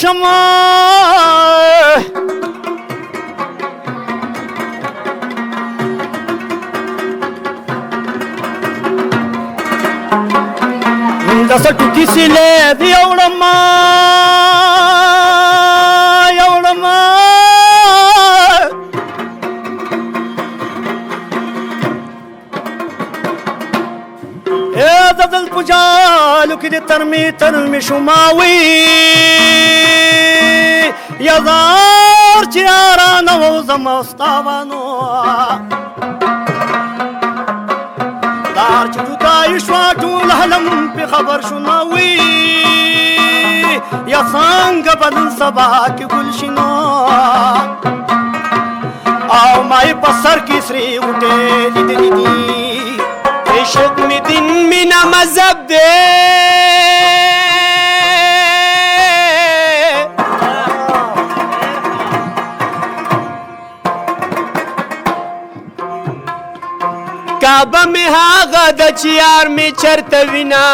شمه د سټو کیسې دی یوړما دل پجالو کې د ترمي شماوي یزار چې یارانه و زما ستاوانو دار چې جدای شوه ټول عالم پې خبر شو ناوي یا څنګه به نن سبا کې ګل شینو او ما یې په سر کې سرې غوټې لیدلې دي عشق می دین مینا مذہب دے کعبہ میں هاغه د چیار می چرته وینا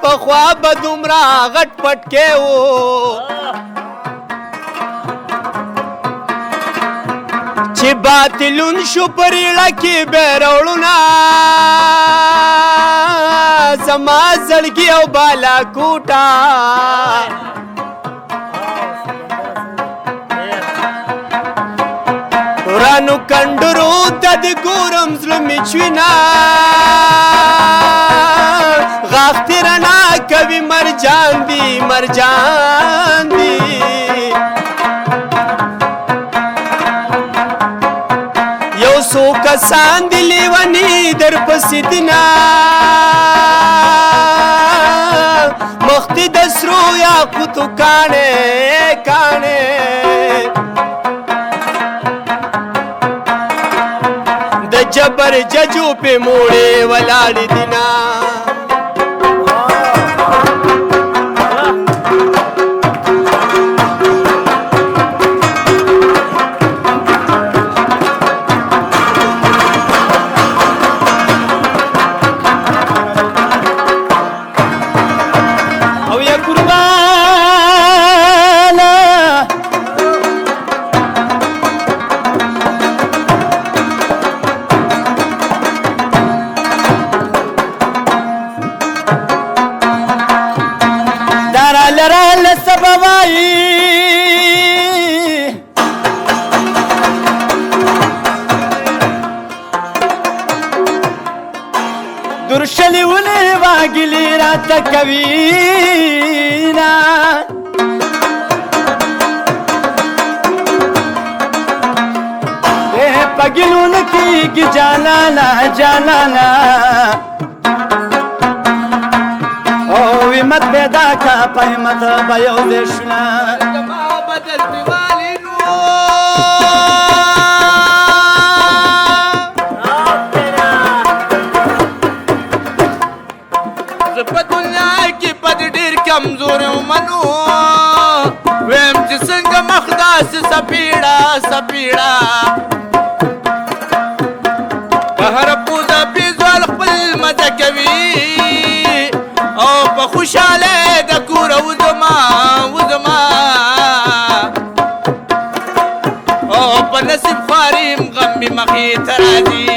پخوا به دومره غټ پټ کې وو چې باطلون شو پریړه کې بیروړونه زما زړګي او بالا کوټه ورانو کندرو ته د ګورم زړه مې چوینه غاښتې رڼا کوي مرجان دي مرجان دي څو کسان دي لیوني در پسې دینا مخ دې د سرو یاقوتو کاڼې کاڼې د جبر ججو پې موړې ولاړې دینا لرال سببائی درشلی ولی واگلی رات کوینا پگلون کی جانانا جانانا مت پیدا کا پهمت بیو دشنا ما بدل دیوالینو زپ دنیا کې پد ډیر کمزور منو ویم چې څنګه مخداس سپیړه سپیړه هر پوزا پیزوال خپل مزه کوي خوشاله د کور وزما وزما او په نصیب خاریم غم می مخې ته راځي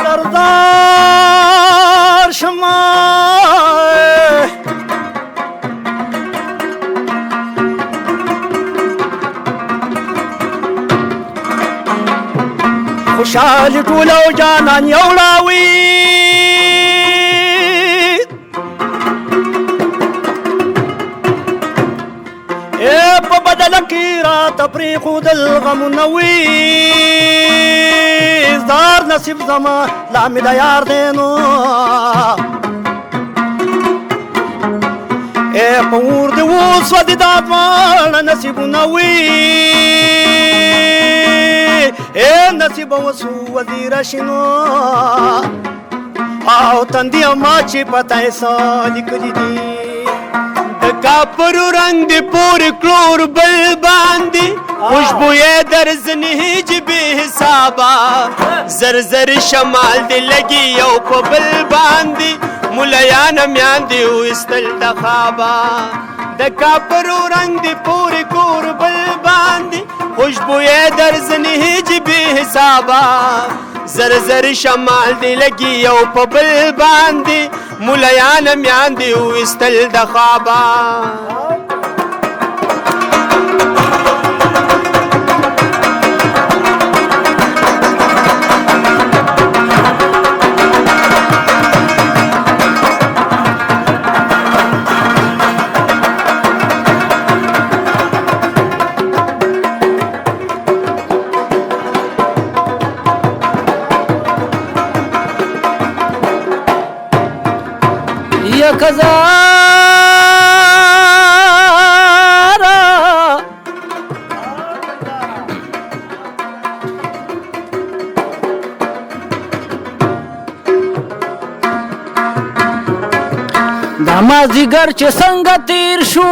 دردار شما خوشحال ټول او جانان یوړاوي په بدل کې راته پرېښودل غمونه وي زار نصیب زما لا مې د یار دی نو په اور دې وسودې دا دواړه نصیبونه وي نصیب وسو وزیر شنو او تندې ما چې پته یې څه لیکلي دي د کاپرو رنگ دی پور کلور بل باندی خوشبوئے در زنی جبی حسابا زر زر شمال دی لگی یو پا بل باندی ملیان میاندی و استل دخابا د کاپرو رنگ دی پور کور بل باندی خوشبوئے در زنی جبی حسابا زر زر شمال دی لگی یو پا بل باندی ملیان میاندی و استل دخابا یک هزار دا مازدیګر چې څنګه تیر شو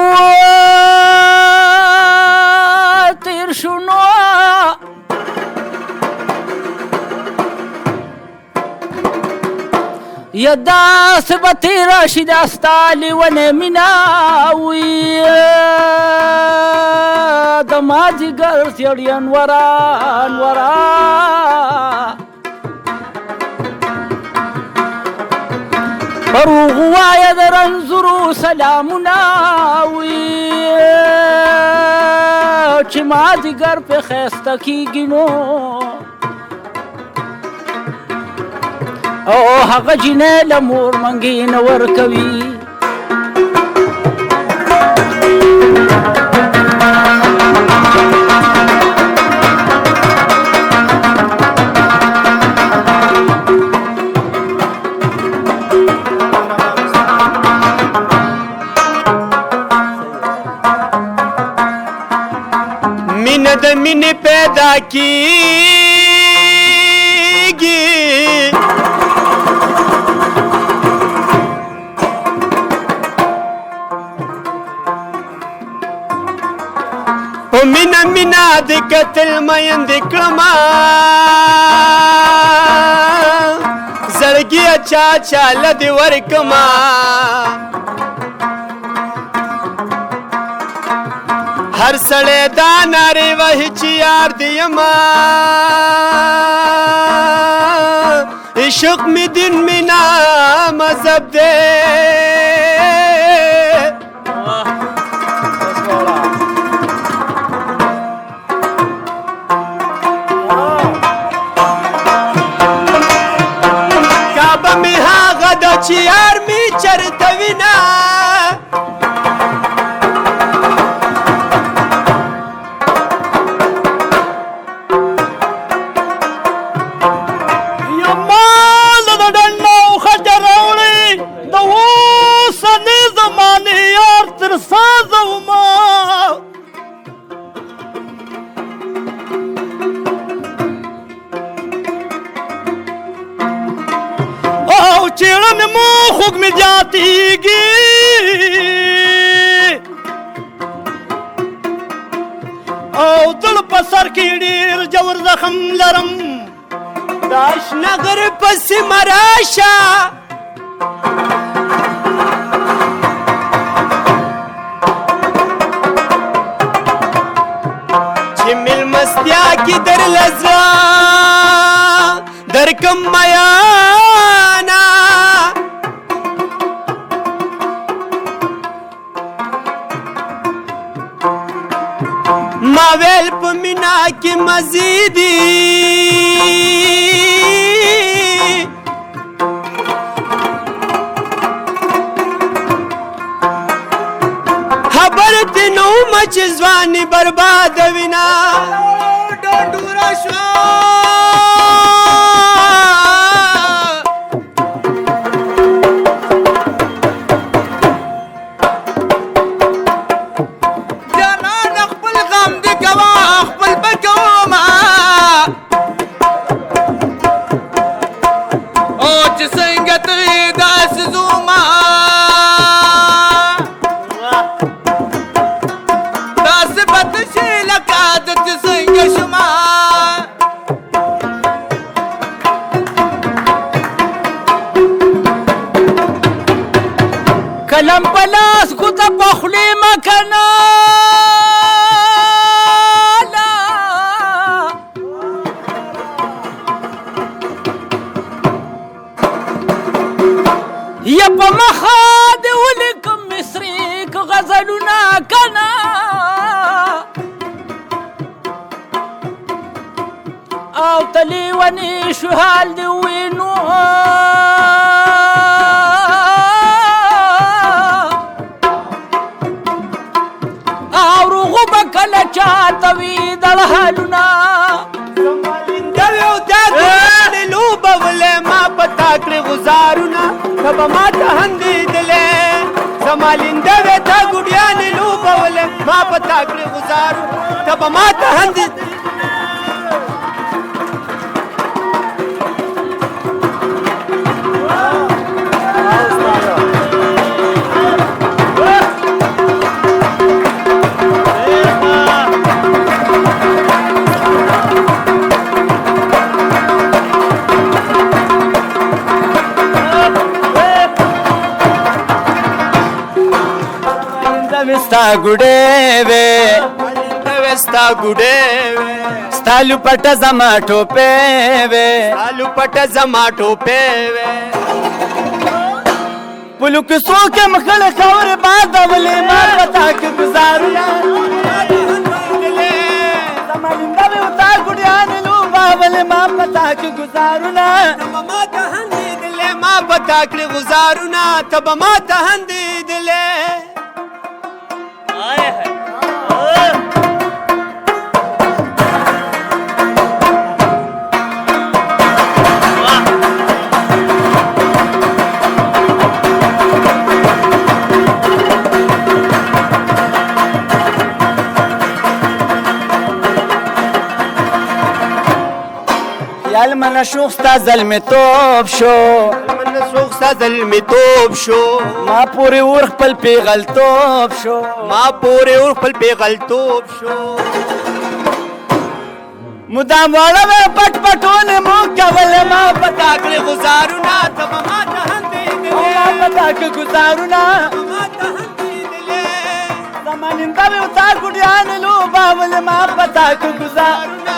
نو یا داس به تیره شي دا ستا لیونې مینه وي د مازدیګر سیړي انوره روغ وایه د رنځورو سلامونه وي چې مازدیګر پې ښایسته کېږي نو او هغه جینۍ له مور منګې نه ورکوي مینه د مینې پیدا کیږي په مینه مینه د قتل میندې کړمه زړګیه چا چاله دې ورکمه هر سړی دا نارې وهي چې یار دې یمه عشق مې دین مې نه مذهب دی کعبه مې هغه ده چې یار مې چرته وینه چیړن مو خوږ مې زیاتېږي او زړه په سر کې ډېر ژور زخم لرم د اشنغر پسې مه راشه چې مېلمستیا کې درله زړه درکم میانه ما ویل په مینا کې مزیدي خبر دې نه ومه چې ځواني بربادوینه ډنډوره شوه لاس کوته پخلی مکنه یا په مخه دې ولیکم مصري که غزلونه کنه او تلی ونی شو حال دې وینو او روغو به کله چاته وي دړ حالونه لوبه ولې ما پتا کړې غزارونه تبه ما ته هندېدلې زما لنده وې تا ګوډیانې لوبه ولې ما پتا کړې غزارونه تبه ما ته هندېدلې ستا ګوډې وې ستا ګوډې وې ستا لوپټه زما ټوپې وې ستا لوپټه زما ټوپې وې پلو کسو کې مخړه خاورې باد ولې ما پتا کې گزارونه زما لنده مې وتا ګوډیانې لوبه ولې ما پتا کې گزارونه ما ته هندېدلې ما پتا کړې غزارونه تبه ما ته هندېدلې خیال من شوخ ستا زلمی توب شو من سوخ ستا زلمی توب شو ما پوری ور خپل پیغل توب شو ما پورې ور خپل پیغلتوب شو مدام واړه مې پټ پټونه مو کولې ما پتا کړې غزارونه تبه ما ته هندېدلې ما پتا کې گزارونه ما ته هندېدلې زما لنده مې وتا ګوډیانې لوبه ولې ما پتا کې گزارونه